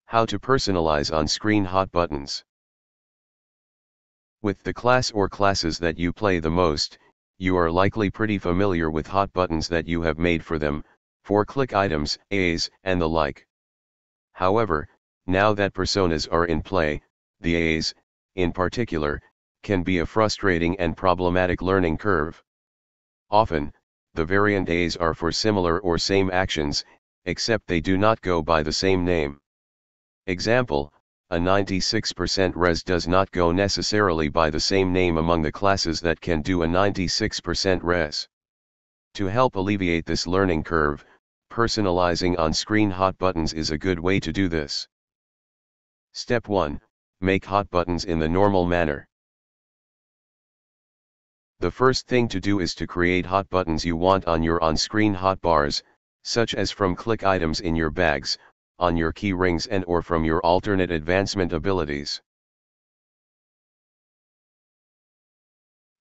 How to personalize on-screen hot buttons. With the class or classes that you play the most, you are likely pretty familiar with hot buttons that you have made for them, for click items, A's, and the like. However, now that personas are in play, the A's, in particular, can be a frustrating and problematic learning curve. Often, the variant A's are for similar or same actions, except they do not go by the same name. Example, a 96% res does not go necessarily by the same name among the classes that can do a 96% res. To help alleviate this learning curve, personalizing on-screen hot buttons is a good way to do this. Step 1. Make hot buttons in the normal manner. The first thing to do is to create hot buttons you want on your on-screen hotbars, such as from click items in your bags, on your key rings and/or from your alternate advancement abilities.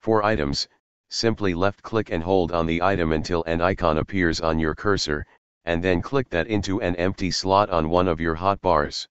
For items, simply left-click and hold on the item until an icon appears on your cursor, and then click that into an empty slot on one of your hotbars.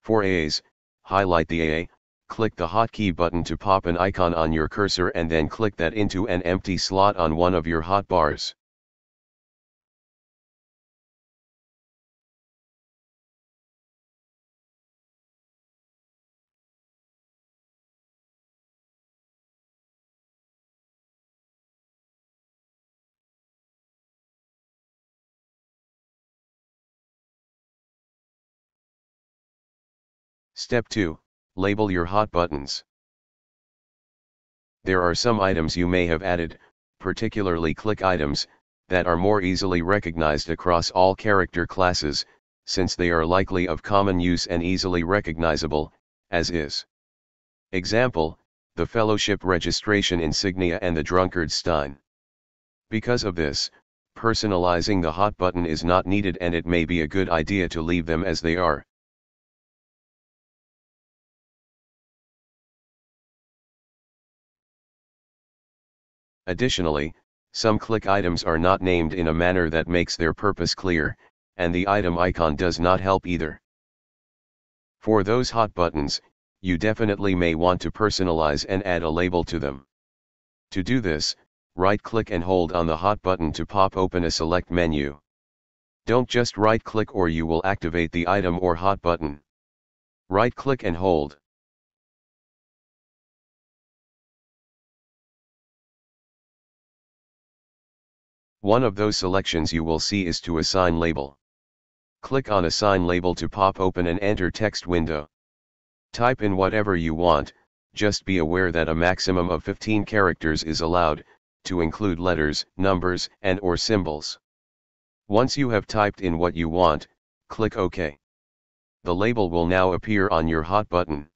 For A's, highlight the A, click the hotkey button to pop an icon on your cursor and then click that into an empty slot on one of your hotbars. Step 2. Label your hot buttons. There are some items you may have added, particularly click items, that are more easily recognized across all character classes, since they are likely of common use and easily recognizable, as is. Example, the Fellowship registration insignia and the Drunkard's Stein. Because of this, personalizing the hot button is not needed and it may be a good idea to leave them as they are. Additionally, some click items are not named in a manner that makes their purpose clear, and the item icon does not help either. For those hot buttons, you definitely may want to personalize and add a label to them. To do this, right-click and hold on the hot button to pop open a select menu. Don't just right-click or you will activate the item or hot button. Right-click and hold. One of those selections you will see is to assign label. Click on Assign Label to pop open an Enter text window. Type in whatever you want, just be aware that a maximum of 15 characters is allowed, to include letters, numbers, and/or symbols. Once you have typed in what you want, click OK. The label will now appear on your hot button.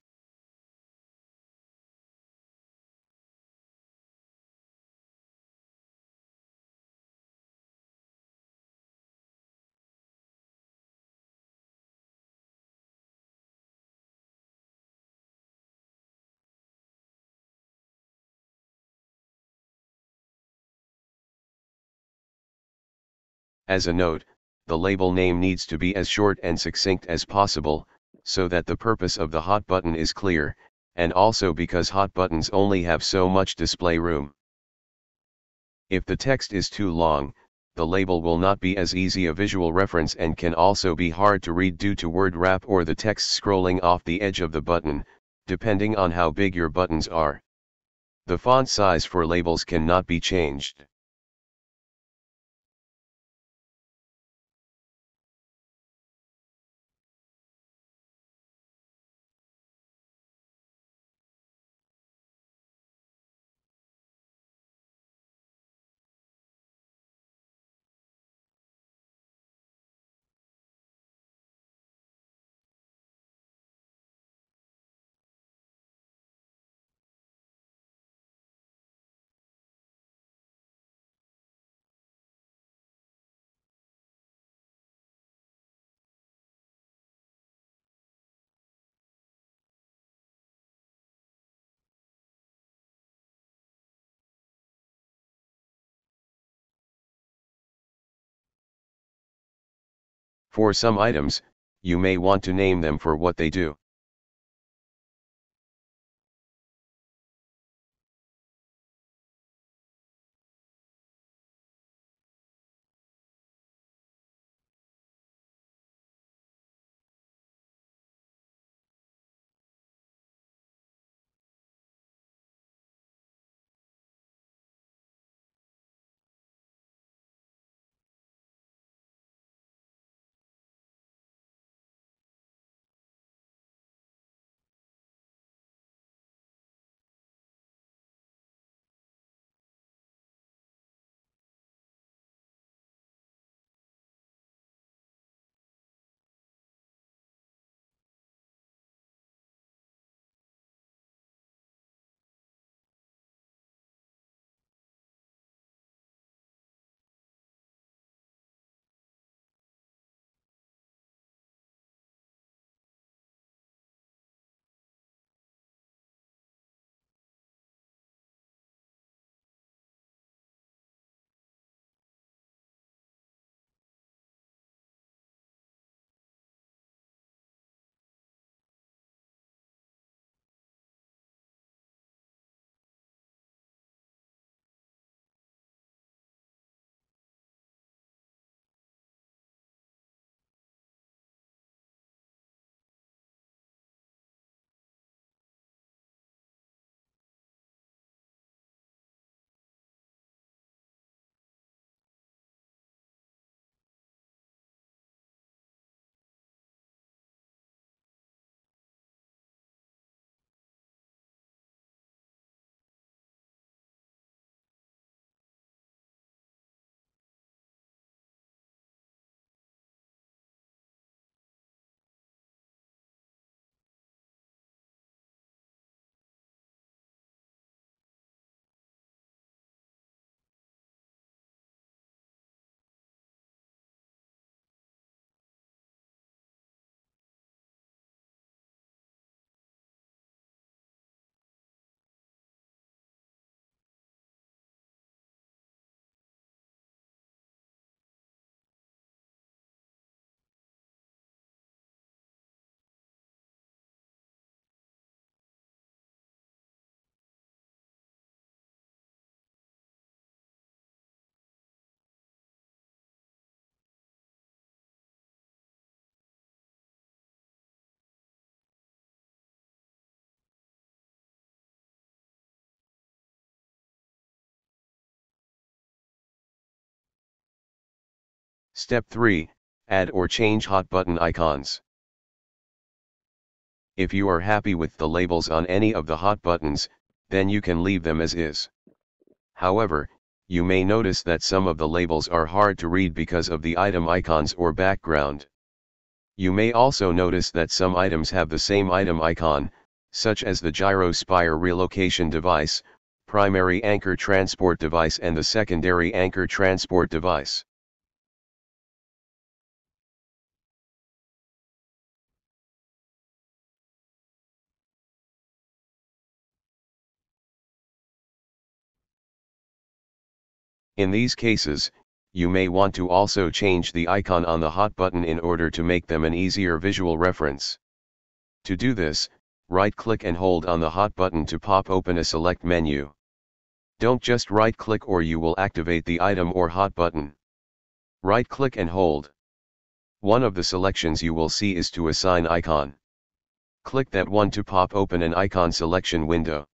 As a note, the label name needs to be as short and succinct as possible, so that the purpose of the hot button is clear, and also because hot buttons only have so much display room. If the text is too long, the label will not be as easy a visual reference and can also be hard to read due to word wrap or the text scrolling off the edge of the button, depending on how big your buttons are. The font size for labels cannot be changed. For some items, you may want to name them for what they do. Step 3, add or change hot button icons. If you are happy with the labels on any of the hot buttons, then you can leave them as is. However, you may notice that some of the labels are hard to read because of the item icons or background. You may also notice that some items have the same item icon, such as the gyro spire relocation device, primary anchor transport device and the secondary anchor transport device. In these cases, you may want to also change the icon on the hot button in order to make them an easier visual reference. To do this, right-click and hold on the hot button to pop open a select menu. Don't just right-click or you will activate the item or hot button. Right-click and hold. One of the selections you will see is to assign icon. Click that one to pop open an icon selection window.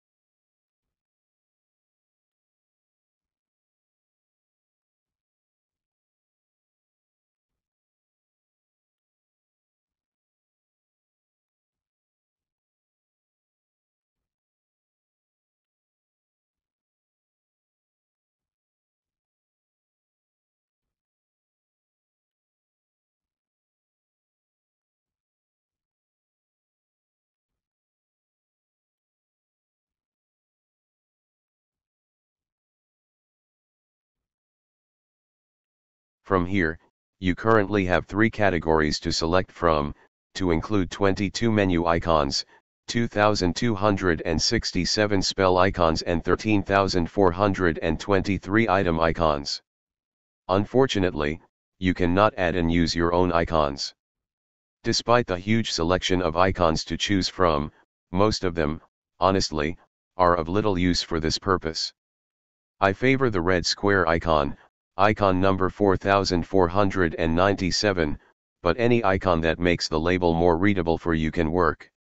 From here, you currently have 3 categories to select from, to include 22 menu icons, 2,267 spell icons and 13,423 item icons. Unfortunately, you cannot add and use your own icons. Despite the huge selection of icons to choose from, most of them, honestly, are of little use for this purpose. I favor the red square icon, icon number 4497, but any icon that makes the label more readable for you can work.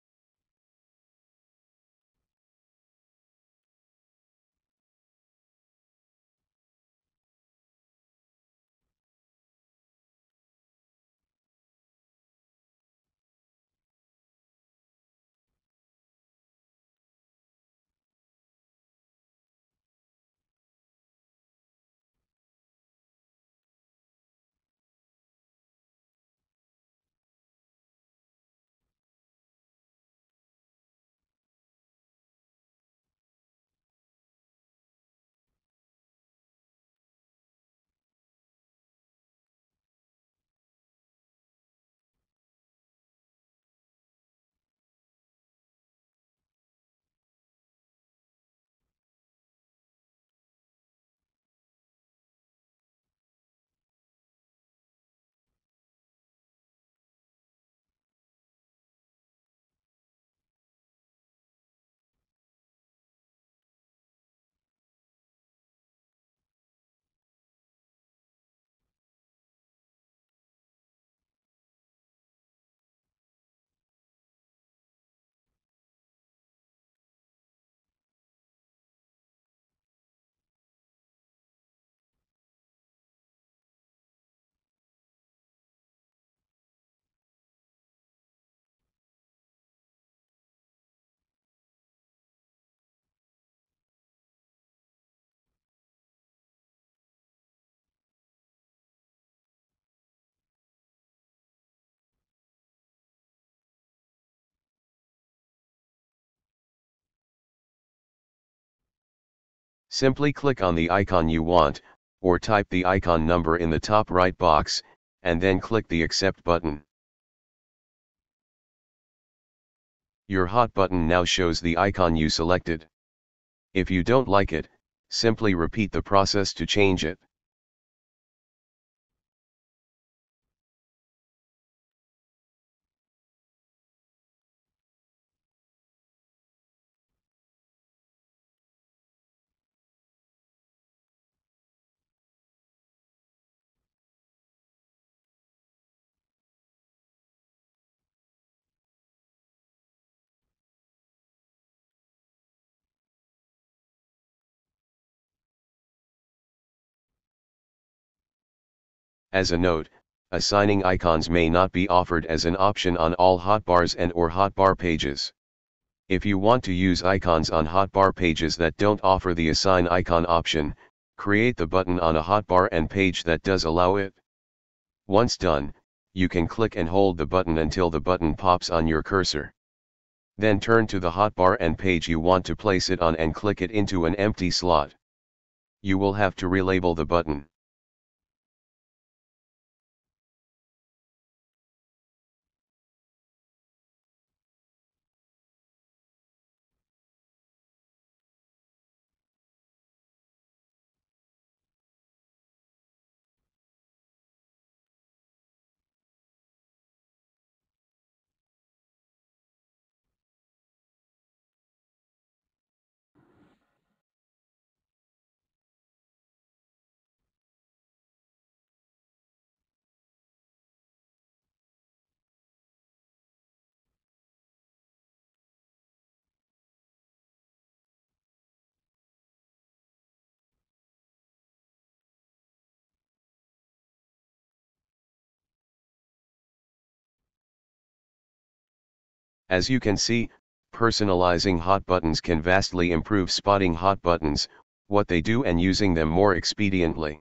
Simply click on the icon you want, or type the icon number in the top right box, and then click the Accept button. Your hot button now shows the icon you selected. If you don't like it, simply repeat the process to change it. As a note, assigning icons may not be offered as an option on all hotbars and/or hotbar pages. If you want to use icons on hotbar pages that don't offer the assign icon option, create the button on a hotbar and page that does allow it. Once done, you can click and hold the button until the button pops on your cursor. Then turn to the hotbar and page you want to place it on and click it into an empty slot. You will have to relabel the button. As you can see, personalizing hot buttons can vastly improve spotting hot buttons, what they do and using them more expediently.